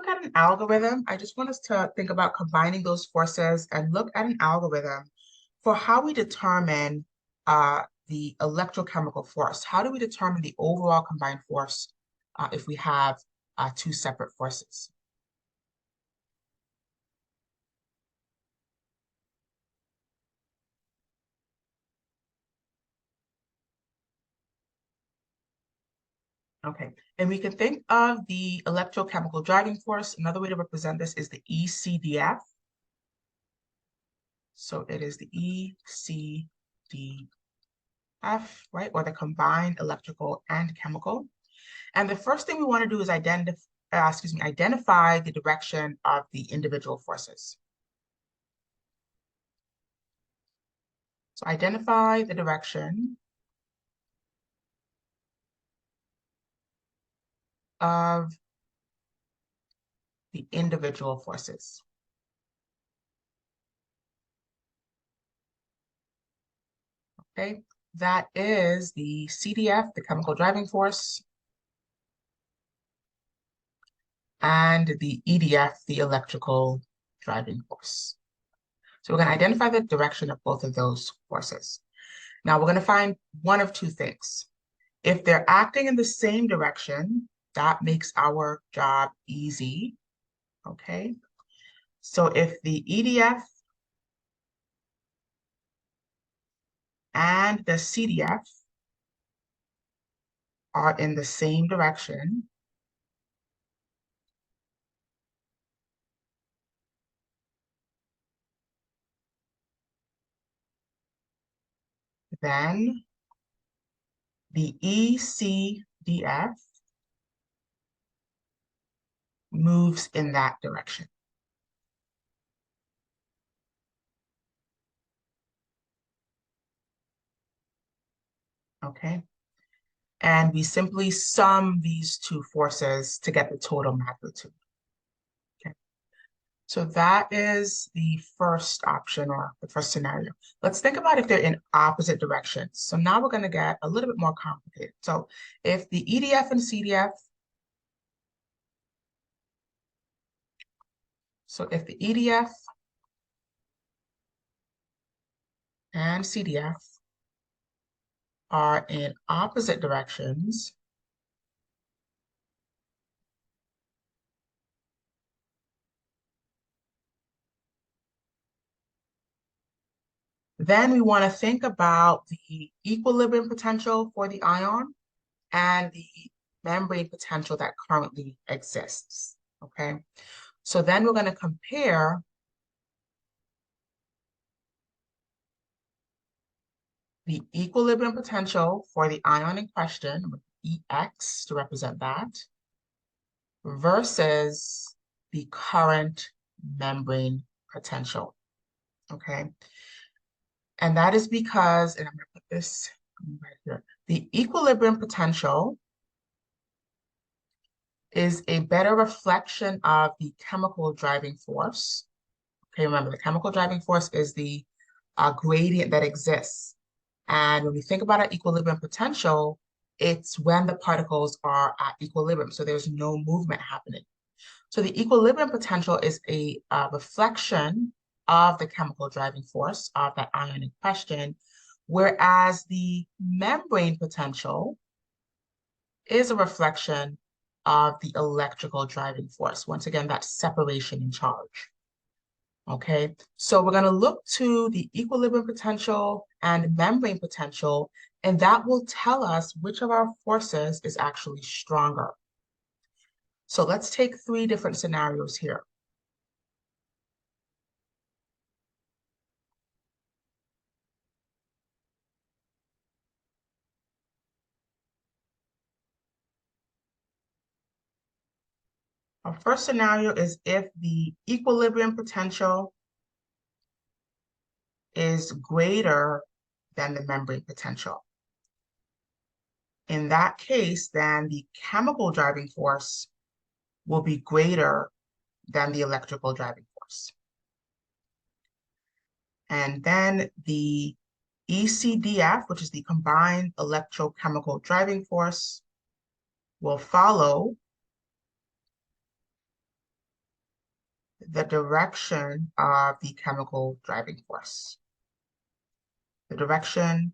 look at an algorithm, I just want us to think about combining those forces and look at an algorithm for how we determine the electrochemical force. How do we determine the overall combined force if we have two separate forces? Okay, and we can think of the electrochemical driving force. Another way to represent this is the ECDF. So it is the ECDF, right? Or the combined electrical and chemical. And the first thing we want to do is identify the direction of the individual forces. So identify the direction of the individual forces. Okay, that is the CDF, the chemical driving force, and the EDF, the electrical driving force. So we're going to identify the direction of both of those forces. Now we're going to find one of two things. If they're acting in the same direction, that makes our job easy, okay? So if the EDF and the CDF are in the same direction, then the ECDF moves in that direction. Okay? And we simply sum these two forces to get the total magnitude. Okay? So that is the first option or the first scenario. Let's think about if they're in opposite directions. So now we're going to get a little bit more complicated. So if the EDF and CDF, so if the EDF and CDF are in opposite directions, then we want to think about the equilibrium potential for the ion and the membrane potential that currently exists, okay? So then we're going to compare the equilibrium potential for the ion in question, with EX to represent that, versus the current membrane potential, okay? And that is because, and I'm going to put this right here, the equilibrium potential is a better reflection of the chemical driving force. Okay, remember the chemical driving force is the gradient that exists. And when we think about our equilibrium potential, it's when the particles are at equilibrium, so there's no movement happening. So the equilibrium potential is a reflection of the chemical driving force of that ion in question, whereas the membrane potential is a reflection of the electrical driving force. Once again, that separation in charge. Okay, so we're going to look to the equilibrium potential and membrane potential, and that will tell us which of our forces is actually stronger. So let's take three different scenarios here. Our first scenario is if the equilibrium potential is greater than the membrane potential. In that case, then the chemical driving force will be greater than the electrical driving force. And then the ECDF, which is the combined electrochemical driving force, will follow the direction of the chemical driving force. The direction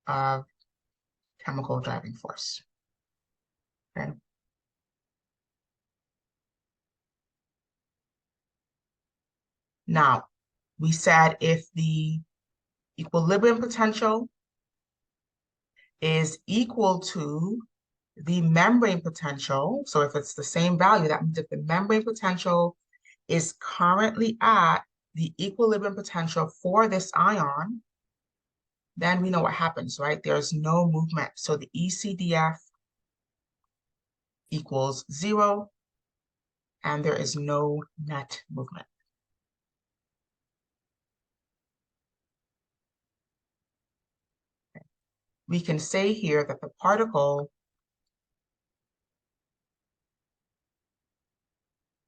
of chemical driving force. Okay. Now, we said if the equilibrium potential is equal to the membrane potential, so if it's the same value, that means if the membrane potential is currently at the equilibrium potential for this ion, then we know what happens, right? There's no movement. So the ECDF equals 0, and there is no net movement. We can say here that the particle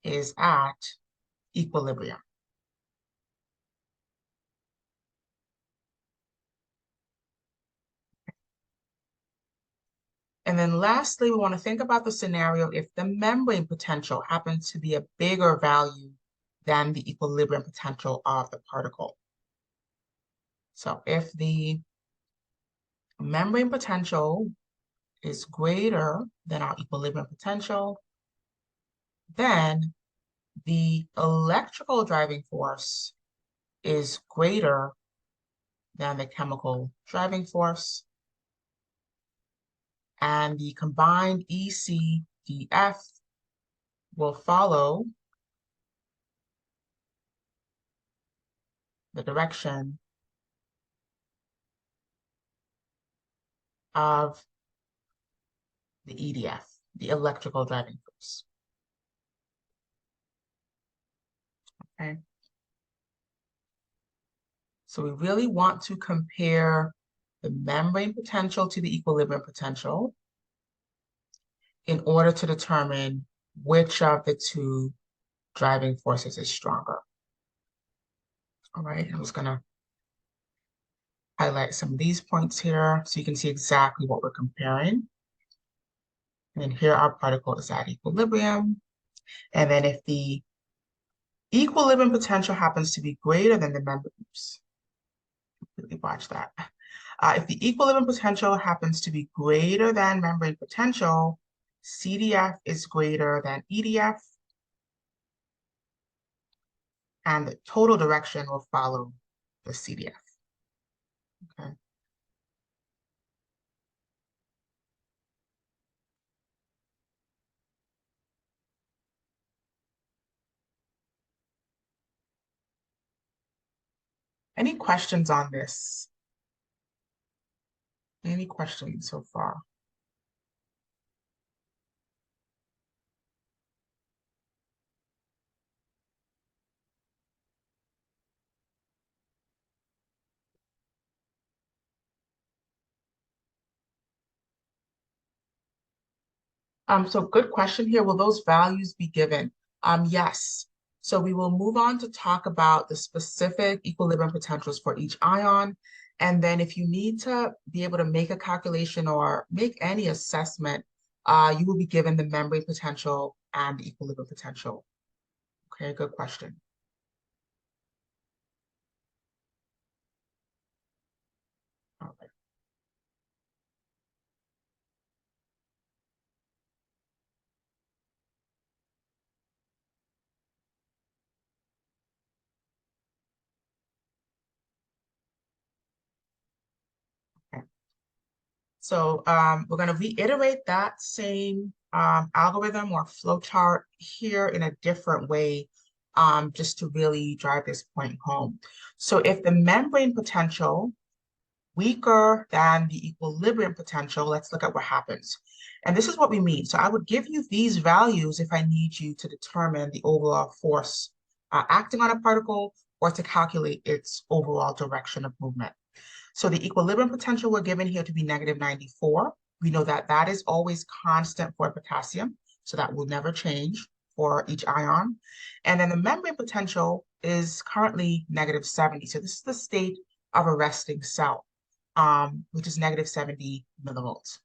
is at equilibrium. And then lastly, we want to think about the scenario if the membrane potential happens to be a bigger value than the equilibrium potential of the particle. So if the membrane potential is greater than our equilibrium potential, then the electrical driving force is greater than the chemical driving force, and the combined ECDF will follow the direction of the EDF, the electrical driving force. Okay. So we really want to compare the membrane potential to the equilibrium potential in order to determine which of the two driving forces is stronger. All right, I'm just gonna highlight some of these points here so you can see exactly what we're comparing. And here our particle is at equilibrium. And then if the equilibrium potential happens to be greater than the membrane, oops, completely botched that. If the equilibrium potential happens to be greater than membrane potential, CDF is greater than EDF, and the total direction will follow the CDF. Okay. Any questions on this? Any questions so far? So good question here. Will those values be given? Yes. So we will move on to talk about the specific equilibrium potentials for each ion. And then if you need to be able to make a calculation or make any assessment, you will be given the membrane potential and the equilibrium potential. Okay, good question. All right. Okay. So we're going to reiterate that same algorithm or flowchart here in a different way, just to really drive this point home. So if the membrane potential weaker than the equilibrium potential, let's look at what happens. And this is what we mean. So I would give you these values if I need you to determine the overall force acting on a particle or to calculate its overall direction of movement. So the equilibrium potential we're given here to be -94. We know that that is always constant for potassium, so that will never change for each ion. And then the membrane potential is currently -70. So this is the state of a resting cell, which is -70 millivolts.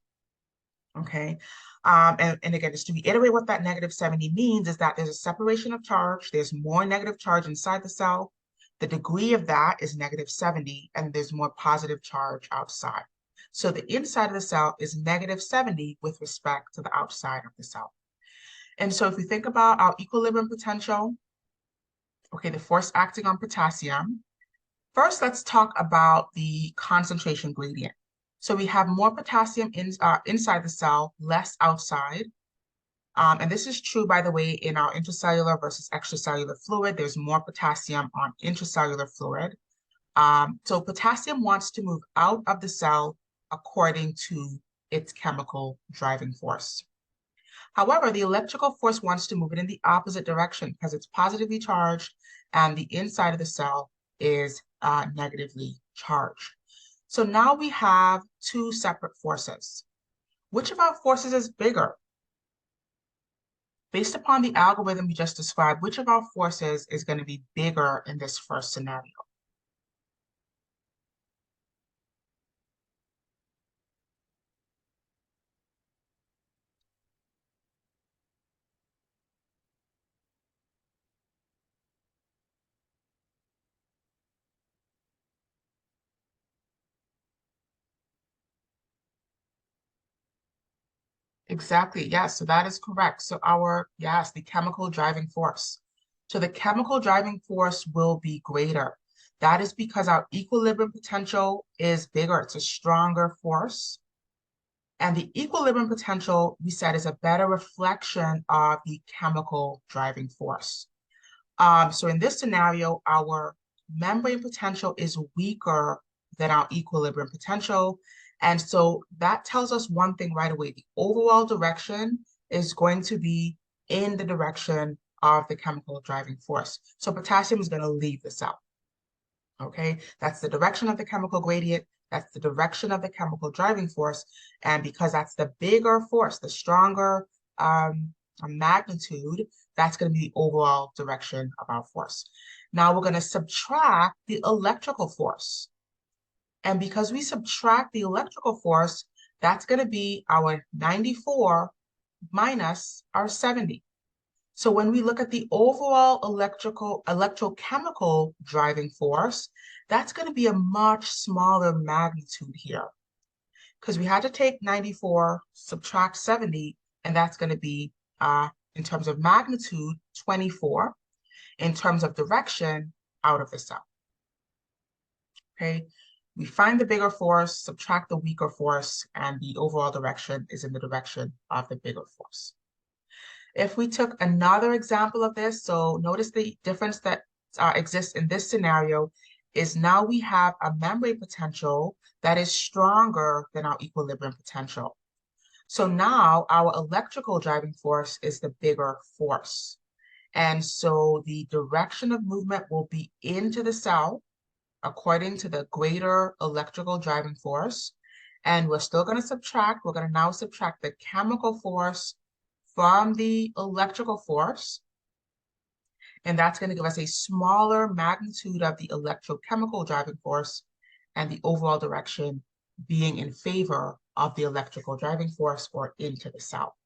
okay? And again, just to reiterate what that -70 means is that there's a separation of charge, there's more negative charge inside the cell, the degree of that is -70, and there's more positive charge outside. So the inside of the cell is -70 with respect to the outside of the cell. And so if we think about our equilibrium potential, okay, the force acting on potassium, first let's talk about the concentration gradient. So we have more potassium inside the cell, less outside. And this is true, by the way, in our intracellular versus extracellular fluid. There's more potassium on intracellular fluid. So potassium wants to move out of the cell according to its chemical driving force. However, the electrical force wants to move it in the opposite direction because it's positively charged and the inside of the cell is negatively charged. So now we have two separate forces. Which of our forces is bigger? Based upon the algorithm we just described, which of our forces is going to be bigger in this first scenario? Exactly, yes, so that is correct. So yes, the chemical driving force. So the chemical driving force will be greater. That is because our equilibrium potential is bigger. It's a stronger force. And the equilibrium potential, we said, is a better reflection of the chemical driving force. So in this scenario, our membrane potential is weaker than our equilibrium potential. And so that tells us one thing right away. The overall direction is going to be in the direction of the chemical driving force. So potassium is going to leave the cell. Okay, that's the direction of the chemical gradient. That's the direction of the chemical driving force. And because that's the bigger force, the stronger magnitude, that's going to be the overall direction of our force. Now we're going to subtract the electrical force. And because we subtract the electrical force, that's going to be our 94 minus our 70. So when we look at the overall electrochemical driving force, that's going to be a much smaller magnitude here because we had to take 94, subtract 70, and that's going to be, in terms of magnitude, 24. In terms of direction, out of the cell. Okay, we find the bigger force, subtract the weaker force, and the overall direction is in the direction of the bigger force. If we took another example of this, so notice the difference that exists in this scenario is now we have a membrane potential that is stronger than our equilibrium potential. So now our electrical driving force is the bigger force. And so the direction of movement will be into the cell according to the greater electrical driving force. And we're still going to subtract. We're going to now subtract the chemical force from the electrical force. And that's going to give us a smaller magnitude of the electrochemical driving force and the overall direction being in favor of the electrical driving force or into the cell.